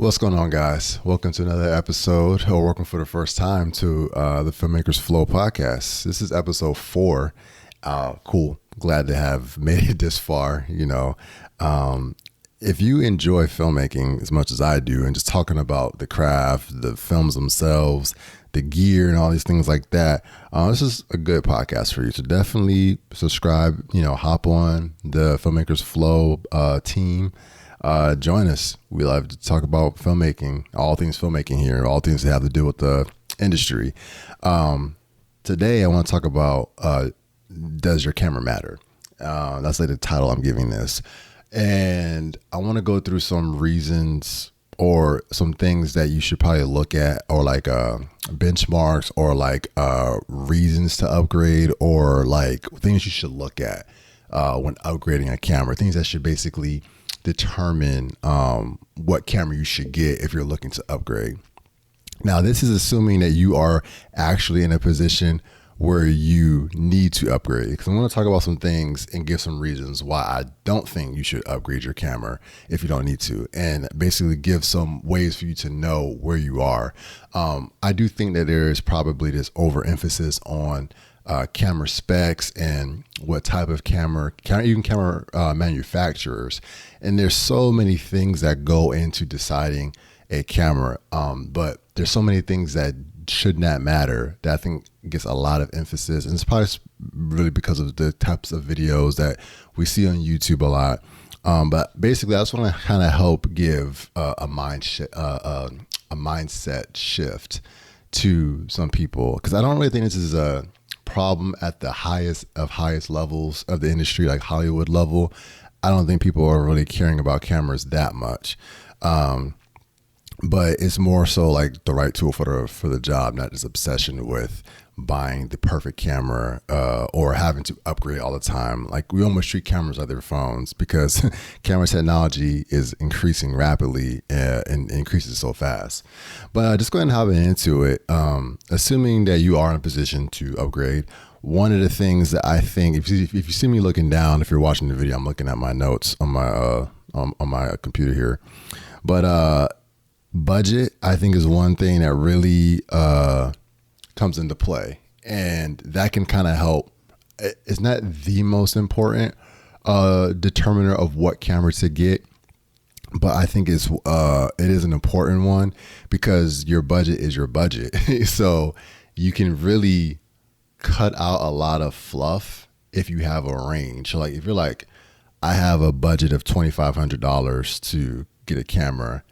What's going on, guys? Welcome to another episode, or welcome for the first time to the Filmmakers Flow podcast. This is episode 4. Cool. Glad to have made it this far. If you enjoy filmmaking as much as I do, and just talking about the craft, the films themselves, the gear, and all these things like that, this is a good podcast for you. So definitely subscribe. Hop on the Filmmakers Flow team. Join us. We love to talk about filmmaking, all things filmmaking here, all things that have to do with the industry. Today I want to talk about, does your camera matter? That's like the title I'm giving this. And I want to go through some reasons or some things that you should probably look at, or like benchmarks, or like reasons to upgrade, or like things you should look at when upgrading a camera, things that should basically determine what camera you should get if you're looking to upgrade. Now, this is assuming that you are actually in a position where you need to upgrade, because I want to talk about some things and give some reasons why I don't think you should upgrade your camera if you don't need to, and basically give some ways for you to know where you are. I do think that there is probably this overemphasis on camera specs and what type of camera manufacturers. And there's so many things that go into deciding a camera. But there's so many things that should not matter that I think gets a lot of emphasis. And it's probably really because of the types of videos that we see on YouTube a lot. But basically, I just want to kind of help give a mindset shift to some people, because I don't really think this is a problem at the highest levels of the industry, like Hollywood level. I don't think people are really caring about cameras that much, but it's more so like the right tool for the job, not this obsession with buying the perfect camera or having to upgrade all the time. Like, we almost treat cameras like their phones, because camera technology is increasing rapidly and increases so fast. But just go ahead and hop into it. Assuming that you are in a position to upgrade, one of the things that I think, if you see me looking down, if you're watching the video, I'm looking at my notes on my computer here. But budget, I think, is one thing that really comes into play, and that can kind of help. It's not the most important determiner of what camera to get, but I think it is an important one, because your budget is your budget. So you can really cut out a lot of fluff if you have a range. So like, if you're like, I have a budget of $2,500 to get a camera,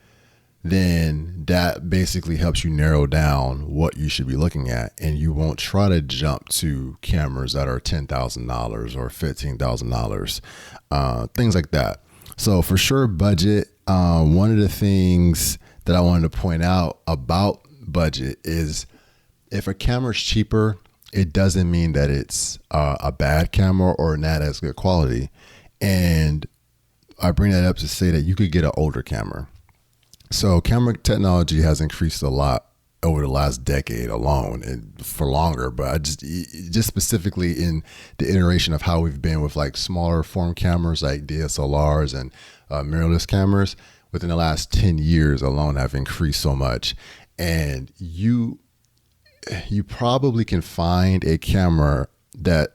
then that basically helps you narrow down what you should be looking at, and you won't try to jump to cameras that are $10,000 or $15,000, things like that. So for sure, budget. One of the things that I wanted to point out about budget is, if a camera is cheaper, it doesn't mean that it's a bad camera or not as good quality. And I bring that up to say that you could get an older camera. So camera technology has increased a lot over the last decade alone, and for longer, but I just specifically in the iteration of how we've been with like smaller form cameras like DSLRs and mirrorless cameras within the last 10 years alone have increased so much. And you probably can find a camera that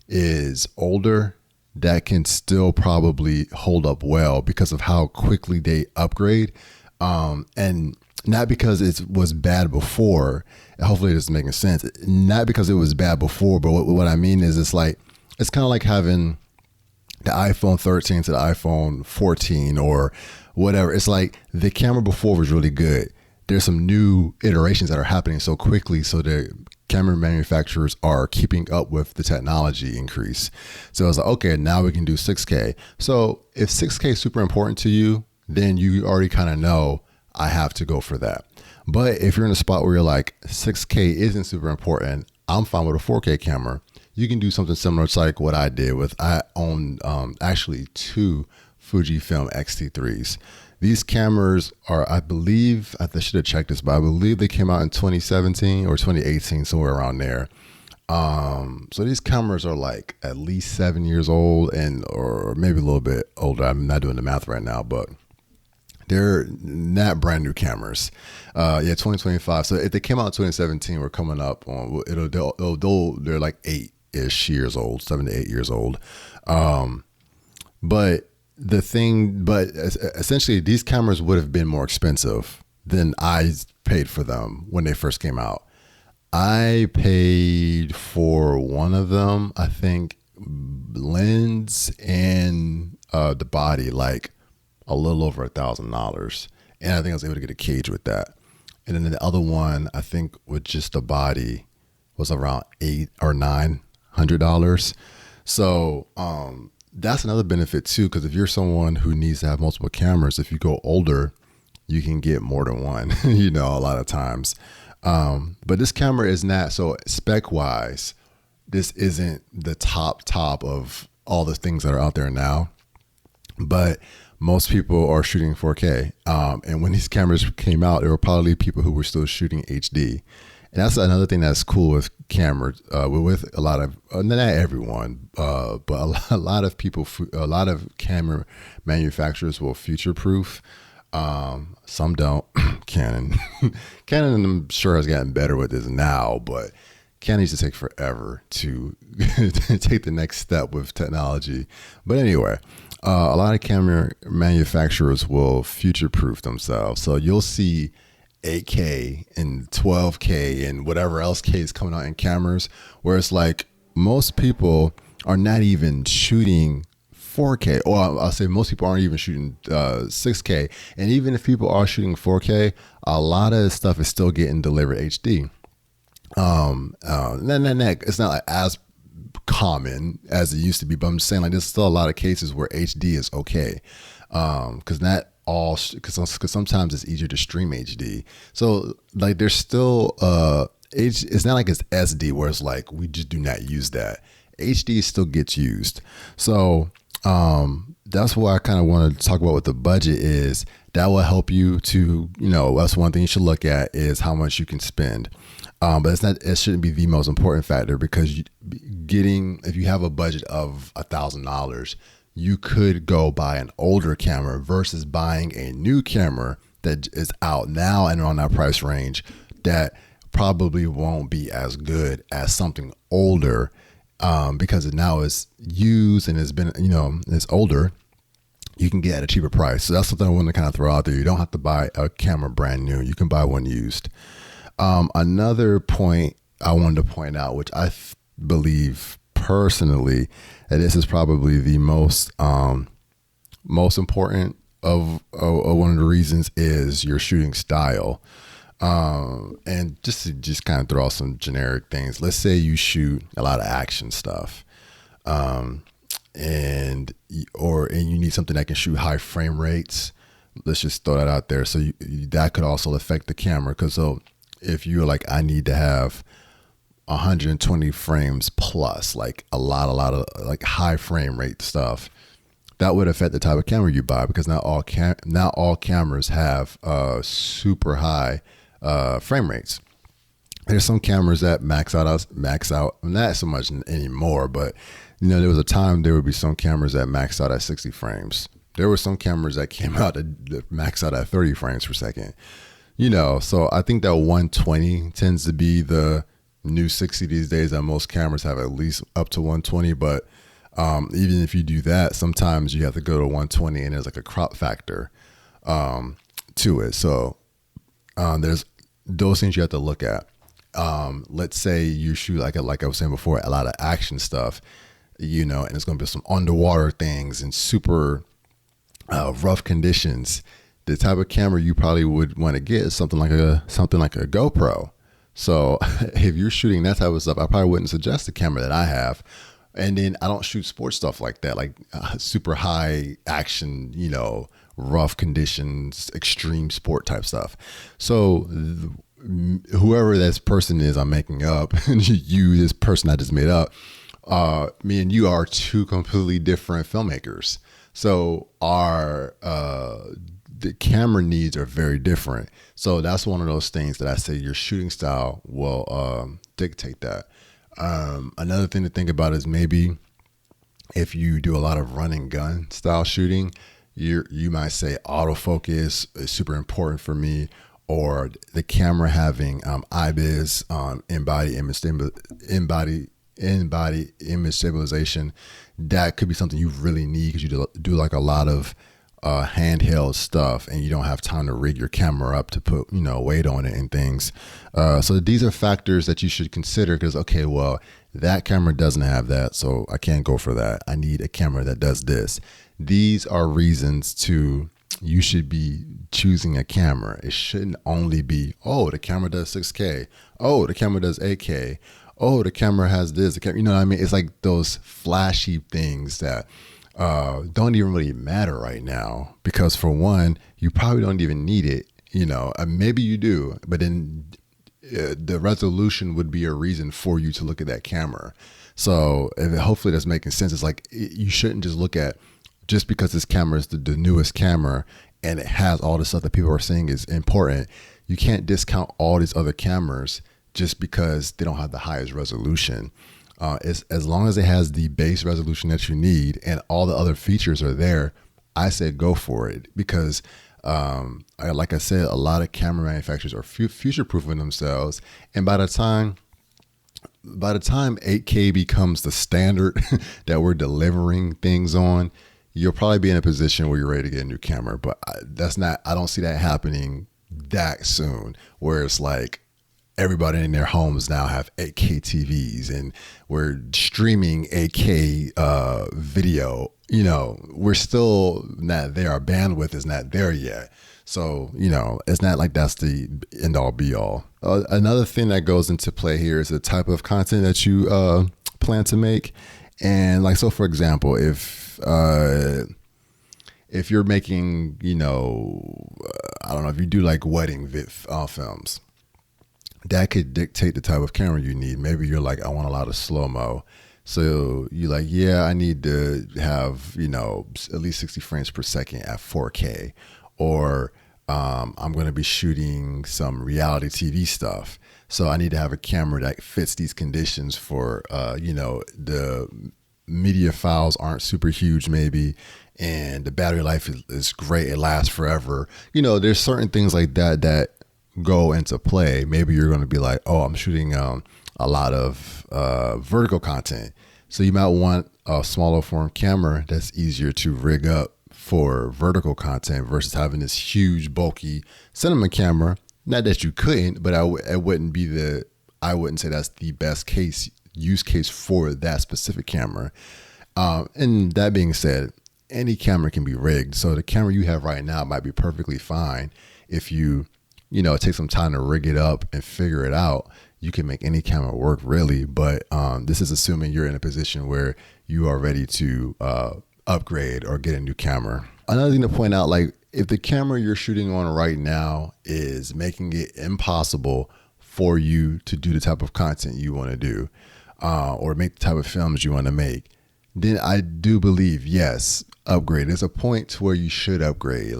is older that can still probably hold up well because of how quickly they upgrade. And not because it was bad before. Hopefully this is making sense. Not because it was bad before, but what I mean is, it's kind of like having the iPhone 13 to the iPhone 14 or whatever. It's like the camera before was really good. There's some new iterations that are happening so quickly, so the camera manufacturers are keeping up with the technology increase. So it's like, okay, now we can do 6K. So if 6K is super important to you, then you already kind of know, I have to go for that. But if you're in a spot where you're like, 6K isn't super important, I'm fine with a 4K camera, you can do something similar to like what I did with, I own actually 2 Fujifilm X-T3s. These cameras are, I believe, I should have checked this, but I believe they came out in 2017 or 2018, somewhere around there. So these cameras are like at least 7 years old, or maybe a little bit older. I'm not doing the math right now, but They're not brand new cameras. 2025. So if they came out in 2017, we're coming up on they're like 8-ish years old, 7 to 8 years old. But essentially these cameras would have been more expensive than I paid for them when they first came out. I paid for one of them, I think, lens and the body, like a little over $1,000, and I think I was able to get a cage with that. And then the other one, I think, with just the body, was around $800 or $900. So that's another benefit too, because if you're someone who needs to have multiple cameras, if you go older, you can get more than one. A lot of times. But this camera is not, so spec wise, this isn't the top of all the things that are out there now. But most people are shooting 4K. And when these cameras came out, there were probably people who were still shooting HD. And that's another thing that's cool with cameras, with a lot of, not everyone, but a lot of people, a lot of camera manufacturers will future proof. Some don't. Canon, I'm sure, has gotten better with this now, but Canon used to take forever to take the next step with technology. But anyway, a lot of camera manufacturers will future-proof themselves. So you'll see 8K and 12K and whatever else K is coming out in cameras, where it's like most people are not even shooting 4K, or I'll say most people aren't even shooting 6K. And even if people are shooting 4K, a lot of stuff is still getting delivered HD. It's not like as common as it used to be, but I'm just saying, like, there's still a lot of cases where HD is okay, because not all, because sometimes it's easier to stream HD. So like there's still it's not like it's SD where it's like we just do not use that. HD still gets used. So that's what I kind of want to talk about with the budget is that will help you to, that's one thing you should look at is how much you can spend. But it shouldn't be the most important factor, because if you have a budget of $1,000, you could go buy an older camera versus buying a new camera that is out now and on that price range that probably won't be as good as something older, because it now is used and it's been, it's older. You can get at a cheaper price. So that's something I want to kind of throw out there. You don't have to buy a camera brand new. You can buy one used. Another point I wanted to point out, which I believe personally that this is probably the most important of one of the reasons, is your shooting style. And just to kind of throw out some generic things. Let's say you shoot a lot of action stuff, and you need something that can shoot high frame rates. Let's just throw that out there. So that could also affect the camera, because if you're like, I need to have 120 frames plus, like a lot of like high frame rate stuff, that would affect the type of camera you buy, because not all cameras have super high frame rates. There's some cameras that max out, not so much anymore, but there was a time there would be some cameras that max out at 60 frames. There were some cameras that came out that max out at 30 frames per second. So I think that 120 tends to be the new 60 these days, that most cameras have at least up to 120. But even if you do that, sometimes you have to go to 120 and there's like a crop factor to it. So there's those things you have to look at. Let's say you shoot like I was saying before, a lot of action stuff, and it's going to be some underwater things and super rough conditions. The type of camera you probably would want to get is something like a GoPro. So if you're shooting that type of stuff, I probably wouldn't suggest the camera that I have. And then I don't shoot sports stuff like that, like super high action, rough conditions, extreme sport type stuff. So whoever this person is I'm making up, this person I just made up, me and you are two completely different filmmakers. So the camera needs are very different. So that's one of those things that I say your shooting style will dictate that. Another thing to think about is maybe if you do a lot of run and gun style shooting, you might say autofocus is super important for me, or the camera having IBIS, in-body image stabilization. That could be something you really need because you do like a lot of handheld stuff and you don't have time to rig your camera up to put weight on it and things. So these are factors that you should consider because, okay, well, that camera doesn't have that, so I can't go for that. I need a camera that does this. These are reasons you should be choosing a camera. It shouldn't only be, oh, the camera does 6K. Oh, the camera does 8K. Oh, the camera has this. You know what I mean? It's like those flashy things that don't even really matter right now because, for one, you probably don't even need it. Maybe you do, but then the resolution would be a reason for you to look at that camera. So hopefully that's making sense. It's like you shouldn't just look at, just because this camera is the newest camera and it has all the stuff that people are saying is important, you can't discount all these other cameras just because they don't have the highest resolution. As long as it has the base resolution that you need and all the other features are there, I say go for it because, like I said, a lot of camera manufacturers are future-proofing themselves, and by the time 8K becomes the standard that we're delivering things on, you'll probably be in a position where you're ready to get a new camera. But I don't see that happening that soon, where it's like everybody in their homes now have 8K TVs and we're streaming 8K video. We're still not there. Our bandwidth is not there yet. So, it's not like that's the end all be all. Another thing that goes into play here is the type of content that you plan to make. And so for example, if you're making, I don't know, if you do like wedding films, that could dictate the type of camera you need. Maybe you're like, I want a lot of slow-mo. So you're like, yeah, I need to have, at least 60 frames per second at 4K. Or I'm going to be shooting some reality TV stuff. So I need to have a camera that fits these conditions for, the media files aren't super huge maybe, and the battery life is great. It lasts forever. There's certain things like that go into play. Maybe you're going to be like, oh, I'm shooting a lot of vertical content. So you might want a smaller form camera that's easier to rig up for vertical content versus having this huge bulky cinema camera. Not that you couldn't, but I wouldn't say that's the best use case for that specific camera. And that being said, any camera can be rigged. So the camera you have right now might be perfectly fine. If you take some time to rig it up and figure it out, you can make any camera work really. But this is assuming you're in a position where you are ready to upgrade or get a new camera. Another thing to point out, if the camera you're shooting on right now is making it impossible for you to do the type of content you want to do, or make the type of films you want to make, then I do believe, yes, upgrade. There's a point where you should upgrade.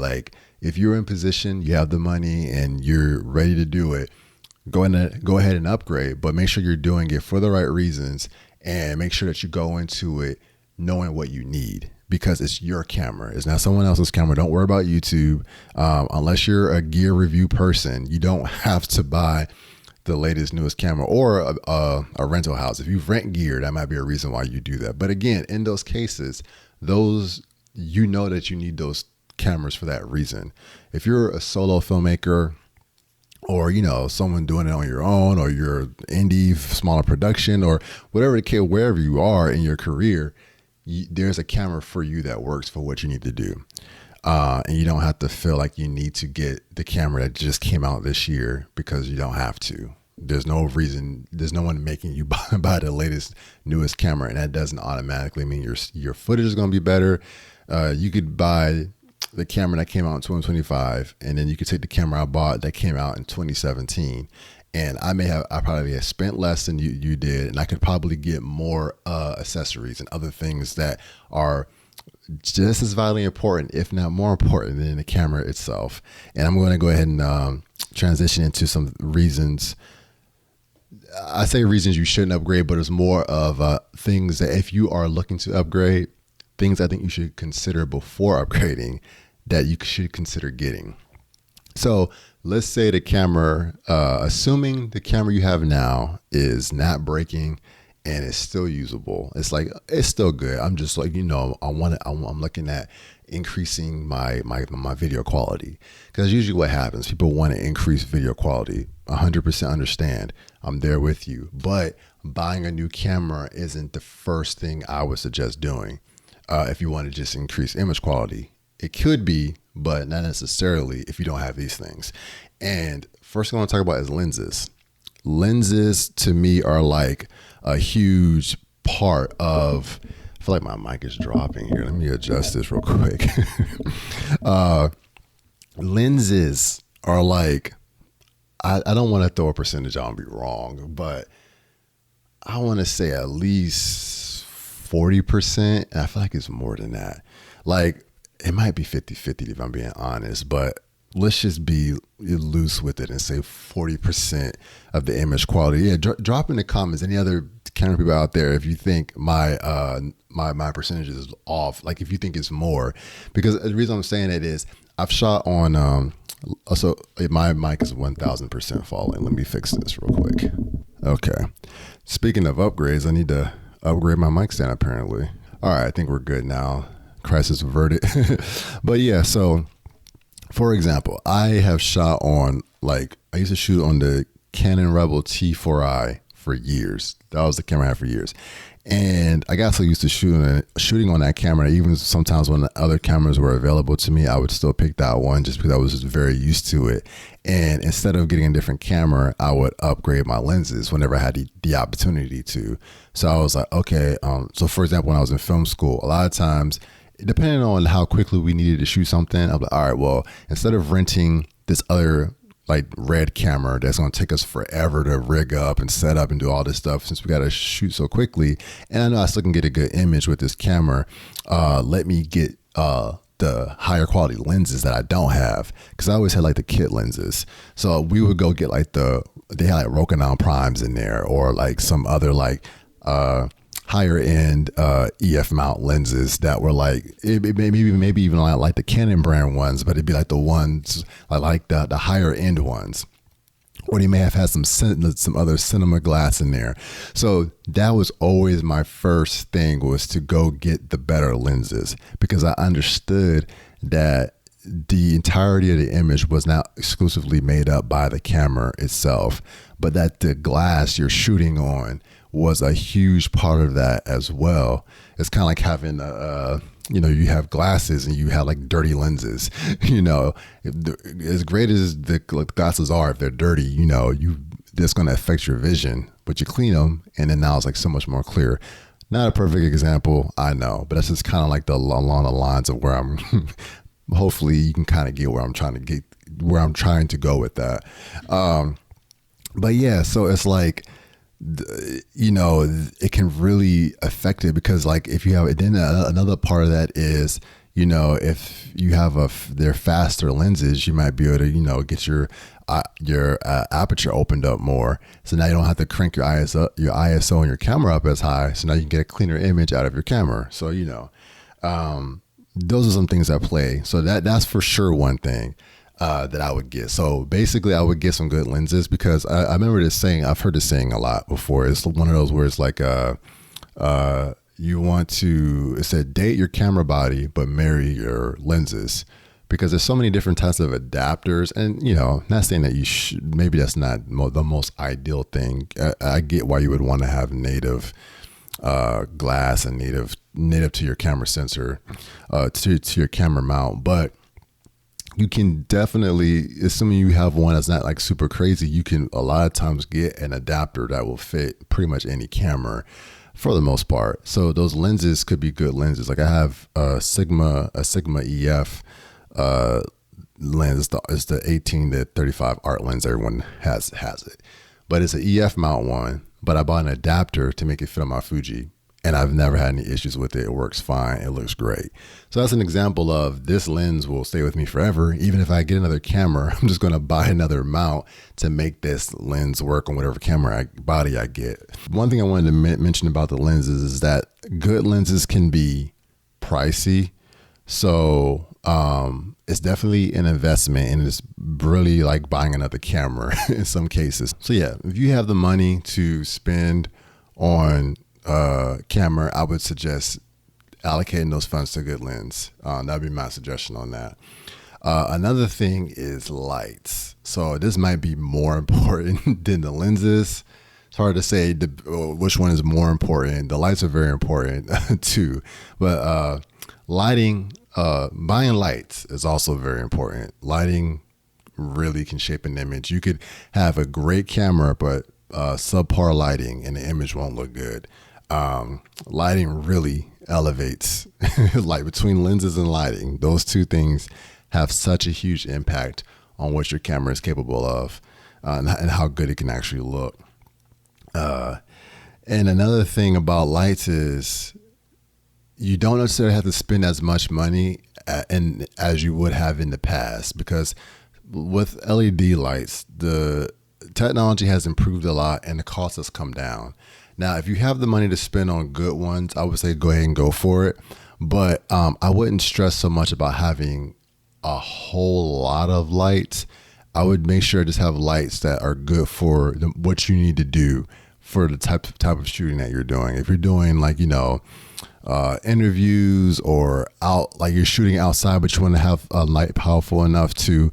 If you're in position, you have the money and you're ready to do it, go ahead and upgrade, but make sure you're doing it for the right reasons and make sure that you go into it knowing what you need, because it's your camera. It's not someone else's camera. Don't worry about YouTube. Unless you're a gear review person, you don't have to buy the latest, newest camera or a rental house. If you rent gear, that might be a reason why you do that. But again, in those cases, that you need those cameras for that reason. If you're a solo filmmaker, or someone doing it on your own, or you're indie, smaller production, or whatever the case, wherever you are in your career, there's a camera for you that works for what you need to do. And you don't have to feel like you need to get the camera that just came out this year, because you don't have to. There's no reason. There's no one making you buy the latest, newest camera, and that doesn't automatically mean your footage is going to be better. You could buy the camera that came out in 2025, and then you could take the camera I bought that came out in 2017, and I probably have spent less than you did, and I could probably get more accessories and other things that are just as vitally important, if not more important, than the camera itself. And I'm going to go ahead and transition into some reasons. I say reasons you shouldn't upgrade, but it's more of things that if you are looking to upgrade, things I think you should consider before upgrading that you should consider getting. So let's say the camera, assuming the camera you have now is not breaking and it's still usable. It's like, it's still good. I'm just like, I'm looking at increasing my video quality, because usually what happens, people want to increase video quality. 100% understand. I'm there with you, but buying a new camera isn't the first thing I would suggest doing. If you want to just increase image quality, it could be, but not necessarily if you don't have these things. And first thing I want to talk about is lenses. Lenses to me are like a huge part of, I feel like my mic is dropping here. Let me adjust this real quick. Lenses are like, I don't want to throw a percentage on, be wrong, but I want to say at least 40%. And I feel like it's more than that. Like, it might be 50-50 if I'm being honest, but let's just be loose with it and say 40% of the image quality. Yeah, drop in the comments, any other camera people out there, if you think my percentage is off, like if you think it's more. Because the reason I'm saying it is I've shot on, so my mic is 1000% falling. Let me fix this real quick. Okay. Speaking of upgrades, I need to upgrade my mic stand apparently. All right, I think we're good now. Crisis averted. But yeah, so for example, I have shot on, like, I used to shoot on the Canon Rebel T4i for years. That was the camera I had for years. And I got so used to shooting on that camera, even sometimes when the other cameras were available to me, I would still pick that one just because I was just very used to it. And instead of getting a different camera, I would upgrade my lenses whenever I had the opportunity to. So I was like, okay. So for example, when I was in film school, a lot of times, depending on how quickly we needed to shoot something, I'm like, all right, well, instead of renting this other like red camera that's going to take us forever to rig up and set up and do all this stuff, since we got to shoot so quickly, and I know I still can get a good image with this camera, let me get the higher quality lenses that I don't have, because I always had like the kit lenses. So we would go get like they had like Rokinon primes in there, or like some other like higher end EF mount lenses that were like, maybe even like the Canon brand ones, but it'd be like the ones like the higher end ones, or they may have had some other cinema glass in there. So that was always my first thing, was to go get the better lenses, because I understood that the entirety of the image was not exclusively made up by the camera itself, but that the glass you're shooting on was a huge part of that as well. It's kind of like having you have glasses and you have like dirty lenses. As great as the glasses are, if they're dirty, that's going to affect your vision. But you clean them, and then now it's like so much more clear. Not a perfect example, I know, but that's just kind of like along the lines of where I'm. Hopefully, you can kind of get where I'm trying to go with that. But yeah, so it's like, it can really affect it, because like if you have, then another part of that is, if you have their faster lenses, you might be able to, get your aperture opened up more. So now you don't have to crank your ISO and your camera up as high. So now you can get a cleaner image out of your camera. So, those are some things that play. So that's for sure one thing that I would get. So basically I would get some good lenses, because I remember this saying, I've heard this saying a lot before. It's one of those where it's like, it said date your camera body, but marry your lenses, because there's so many different types of adapters. And, not saying that maybe that's not the most ideal thing. I get why you would want to have native glass and native to your camera sensor, to your camera mount. But you can definitely, assuming you have one that's not like super crazy, you can a lot of times get an adapter that will fit pretty much any camera for the most part. So those lenses could be good lenses. Like I have a Sigma EF lens. It's the 18-35 art lens. Everyone has it, but it's an EF mount one. But I bought an adapter to make it fit on my Fuji, and I've never had any issues with it. It works fine. It looks great. So that's an example of this lens will stay with me forever. Even if I get another camera, I'm just going to buy another mount to make this lens work on whatever body I get. One thing I wanted to mention about the lenses is that good lenses can be pricey. So it's definitely an investment, and it's really like buying another camera in some cases. So yeah, if you have the money to spend on camera, I would suggest allocating those funds to a good lens. That'd be my suggestion on that. Another thing is lights. So this might be more important than the lenses. It's hard to say which one is more important. The lights are very important too, but lighting, buying lights is also very important. Lighting really can shape an image. You could have a great camera, but subpar lighting and the image won't look good. Lighting really elevates, like between lenses and lighting, those two things have such a huge impact on what your camera is capable of, and how good it can actually look. And another thing about lights is you don't necessarily have to spend as much money as you would have in the past, because with LED lights, the technology has improved a lot and the cost has come down. Now, if you have the money to spend on good ones, I would say go ahead and go for it. But I wouldn't stress so much about having a whole lot of lights. I would make sure to just have lights that are good for what you need to do for the type of shooting that you're doing. If you're doing like, interviews or like you're shooting outside, but you want to have a light powerful enough to,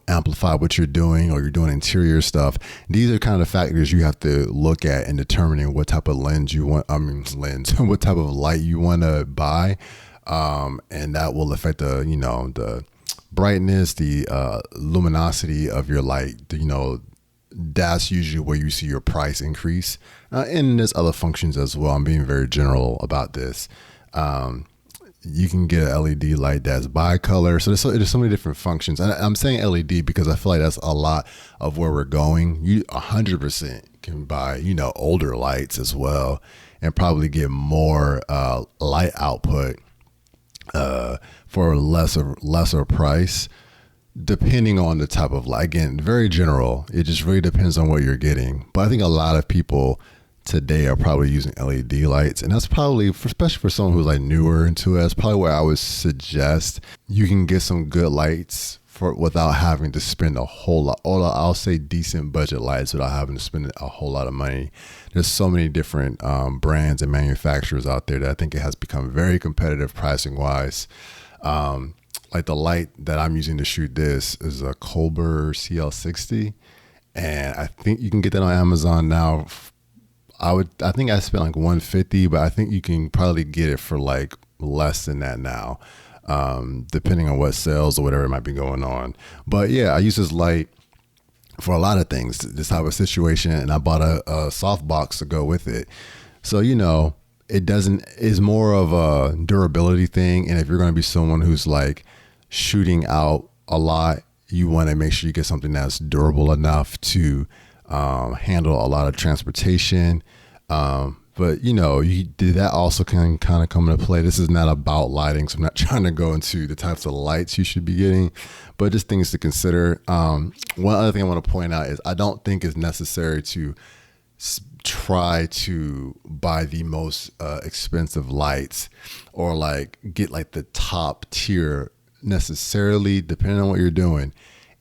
amplify what you're doing, or you're doing interior stuff. These are kind of factors you have to look at in determining what type of lens you want, what type of light you want to buy. And that will affect the brightness, the luminosity of your light. That's usually where you see your price increase. And there's other functions as well. I'm being very general about this. You can get an LED light that's bicolor. So there's so many different functions. And I'm saying LED because I feel like that's a lot of where we're going. You 100% can buy, older lights as well, and probably get more light output for a lesser price, depending on the type of light. Again, very general. It just really depends on what you're getting. But I think a lot of people today are probably using LED lights, and that's probably, especially for someone who's like newer into it, that's probably where I would suggest you can get some good lights without having to spend a whole lot, or I'll say decent budget lights without having to spend a whole lot of money. There's so many different brands and manufacturers out there that I think it has become very competitive pricing wise. Like the light that I'm using to shoot this is a Colbert CL60, and I think you can get that on Amazon now. I think I spent like $150, but I think you can probably get it for like less than that now, depending on what sales or whatever might be going on. But yeah, I use this light for a lot of things, this type of situation, and I bought a softbox to go with it. So, it's more of a durability thing. And if you're going to be someone who's like shooting out a lot, you want to make sure you get something that's durable enough to handle a lot of transportation. But that also can kind of come into play. This is not about lighting, so I'm not trying to go into the types of lights you should be getting, but just things to consider. One other thing I want to point out is I don't think it's necessary to try to buy the most expensive lights, or like get like the top tier necessarily, depending on what you're doing,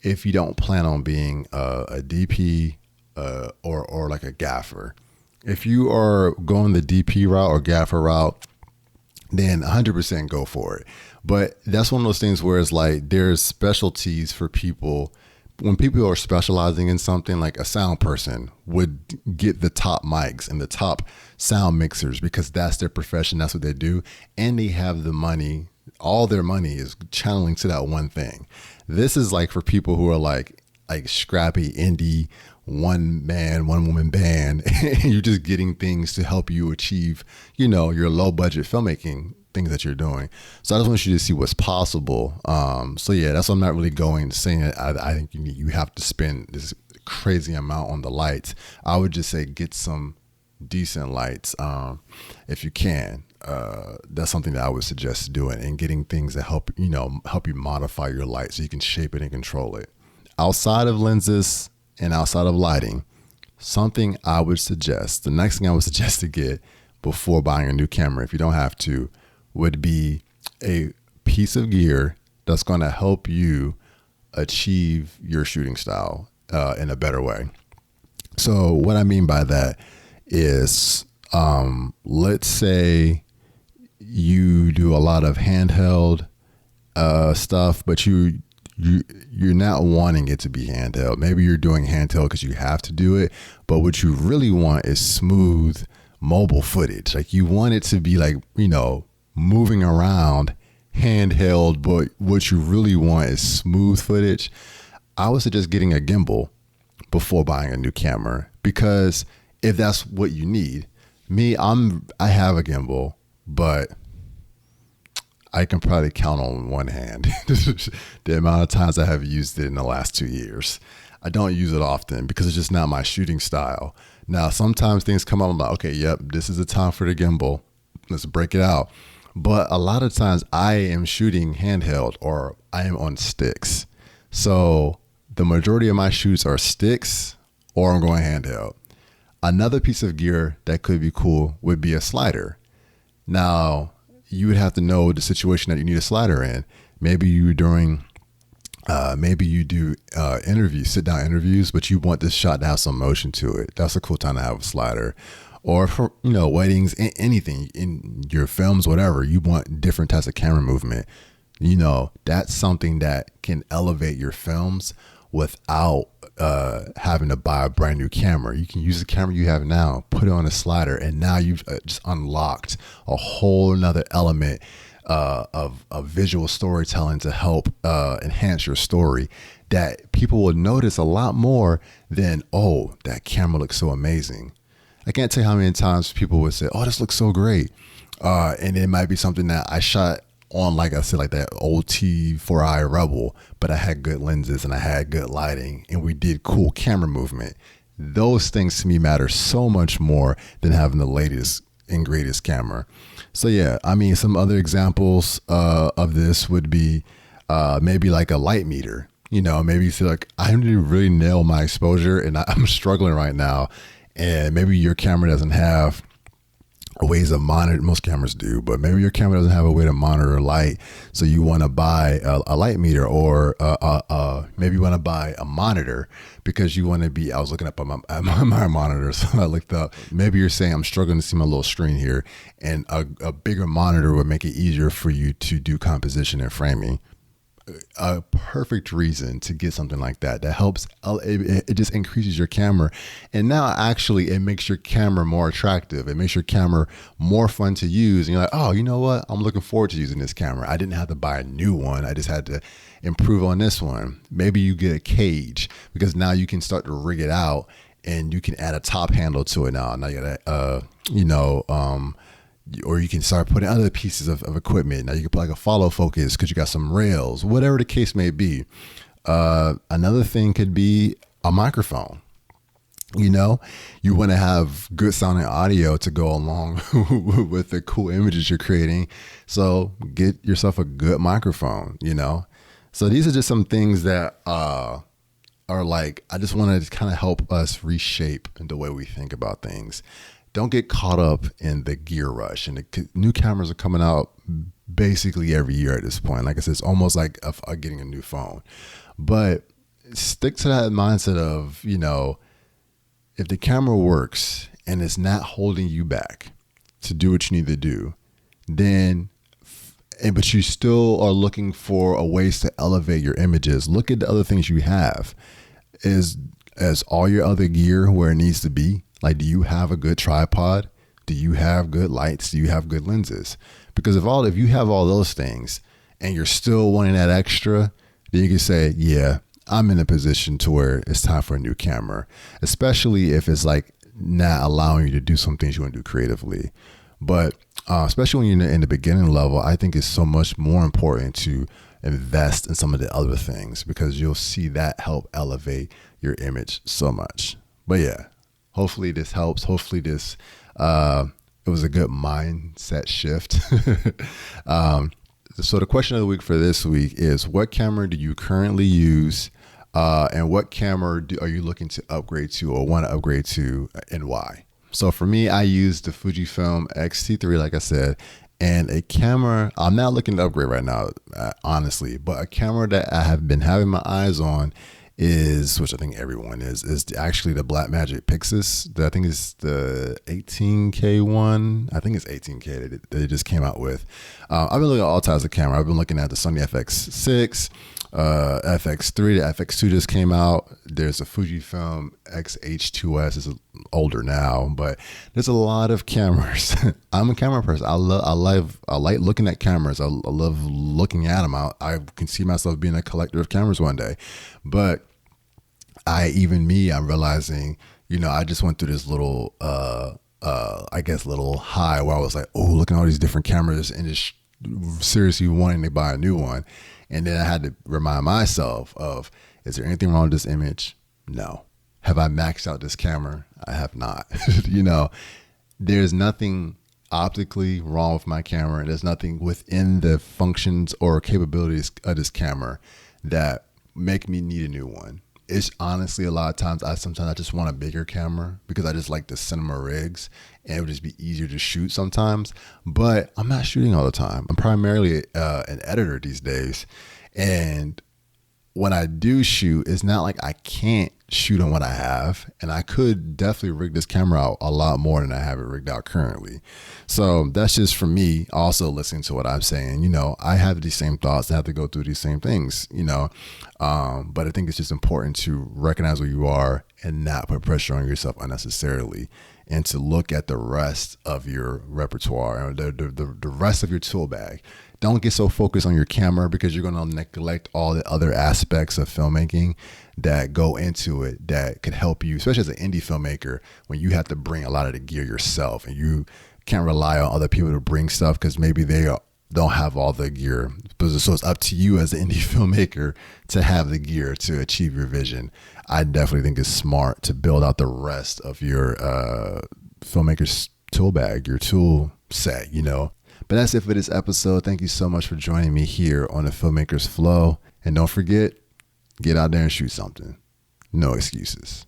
if you don't plan on being a DP or like a gaffer. If you are going the DP route or gaffer route, then 100% go for it. But that's one of those things where it's like there's specialties for people. When people are specializing in something, like a sound person would get the top mics and the top sound mixers because that's their profession, that's what they do, and they have the money. All their money is channeling to that one thing. This is like for people who are like scrappy indie, one man, one woman band, and you're just getting things to help you achieve, your low budget filmmaking things that you're doing. So I just want you to see what's possible. So yeah, that's what I'm not really saying that I think you have to spend this crazy amount on the lights. I would just say get some decent lights if you can. That's something that I would suggest doing, and getting things that help you modify your light so you can shape it and control it. Outside of lenses and outside of lighting, something I would suggest, the next thing I would suggest to get before buying a new camera, if you don't have to, would be a piece of gear that's going to help you achieve your shooting style in a better way. So what I mean by that is, let's say you do a lot of handheld stuff, but you're not wanting it to be handheld. Maybe you're doing handheld because you have to do it, but what you really want is smooth mobile footage. Like you want it to be like, moving around handheld, but what you really want is smooth footage. I would suggest getting a gimbal before buying a new camera, because if that's what you need. I have a gimbal, but I can probably count on one hand the amount of times I have used it in the last 2 years. I don't use it often because it's just not my shooting style. Now, sometimes things come up, I'm like, okay, yep, this is the time for the gimbal. Let's break it out. But a lot of times I am shooting handheld or I am on sticks. So the majority of my shoots are sticks or I'm going handheld. Another piece of gear that could be cool would be a slider. Now, you would have to know the situation that you need a slider in. Maybe you do interviews, sit down interviews, but you want this shot to have some motion to it. That's a cool time to have a slider. Or for, weddings, anything in your films, whatever, you want different types of camera movement. That's something that can elevate your films without having to buy a brand new camera. You can use the camera you have now, put it on a slider, and now you've just unlocked a whole another element of visual storytelling to help enhance your story that people will notice a lot more than, oh, that camera looks so amazing. I can't tell you how many times people would say, oh, this looks so great. And it might be something that I shot on, like I said, like that old T4i Rebel, but I had good lenses and I had good lighting and we did cool camera movement. Those things to me matter so much more than having the latest and greatest camera. So yeah, some other examples of this would be maybe like a light meter. Maybe you feel like I need to really nail my exposure and I'm struggling right now. And maybe your camera doesn't have ways to monitor. Most cameras do, but maybe your camera doesn't have a way to monitor light. So you want to buy a light meter, or maybe you want to buy a monitor because you want to be. I was looking up at my monitor, so I looked up. Maybe you're saying I'm struggling to see my little screen here, and a bigger monitor would make it easier for you to do composition and framing. A perfect reason to get something like that helps. It just increases your camera, and now actually it makes your camera more attractive. It makes your camera more fun to use, and you're like, oh, you know what, I'm looking forward to using this camera. I didn't have to buy a new one, I just had to improve on this one. Maybe you get a cage because now you can start to rig it out and you can add a top handle to it. Now you got or you can start putting other pieces of equipment. Now you can put like a follow focus because you got some rails, whatever the case may be. Another thing could be a microphone. You want to have good sounding audio to go along with the cool images you're creating. So get yourself a good microphone, So these are just some things that are like, I just want to kind of help us reshape the way we think about things. Don't get caught up in the gear rush. And the new cameras are coming out basically every year at this point. Like I said, it's almost like getting a new phone. But stick to that mindset of, if the camera works and it's not holding you back to do what you need to do, but you still are looking for ways to elevate your images, look at the other things you have. Is all your other gear where it needs to be? Like, do you have a good tripod? Do you have good lights? Do you have good lenses? Because if you have all those things and you're still wanting that extra, then you can say, yeah, I'm in a position to where it's time for a new camera, especially if it's like not allowing you to do some things you want to do creatively. But especially when you're in the beginning level, I think it's so much more important to invest in some of the other things because you'll see that help elevate your image so much. But yeah. Hopefully this helps. Hopefully this, it was a good mindset shift. So the question of the week for this week is, what camera do you currently use? And what camera are you looking to upgrade to or want to upgrade to, and why? So for me, I use the Fujifilm X-T3, like I said, And a camera, I'm not looking to upgrade right now, honestly, but a camera that I have been having my eyes on is, which I think everyone is actually the Blackmagic Pixis. I think it's the 18K one. I think it's 18K that they just came out with. I've been looking at all types of camera. I've been looking at the Sony FX6, FX3. The FX2 just came out. There's a Fujifilm X-H2S. It's older now, but there's a lot of cameras. I'm a camera person. I like looking at cameras. I love looking at them. I can see myself being a collector of cameras one day, but I'm realizing, I just went through this little, little high where I was like, oh, look at all these different cameras and just seriously wanting to buy a new one. And then I had to remind myself of, is there anything wrong with this image? No. Have I maxed out this camera? I have not. There's nothing optically wrong with my camera. And there's nothing within the functions or capabilities of this camera that make me need a new one. It's honestly, a lot of times I just want a bigger camera because I just like the cinema rigs and it would just be easier to shoot sometimes, but I'm not shooting all the time. I'm primarily an editor these days. And when I do shoot, it's not like I can't shoot on what I have, and I could definitely rig this camera out a lot more than I have it rigged out currently. So that's just for me also listening to what I'm saying. I have these same thoughts. I have to go through these same things, but I think it's just important to recognize where you are and not put pressure on yourself unnecessarily, and to look at the rest of your repertoire or the rest of your tool bag. Don't get so focused on your camera because you're going to neglect all the other aspects of filmmaking that go into it that could help you, especially as an indie filmmaker, when you have to bring a lot of the gear yourself and you can't rely on other people to bring stuff because maybe they don't have all the gear. So it's up to you as an indie filmmaker to have the gear to achieve your vision. I definitely think it's smart to build out the rest of your filmmaker's tool bag, your tool set, But that's it for this episode. Thank you so much for joining me here on the Filmmaker's Flow. And don't forget, get out there and shoot something. No excuses.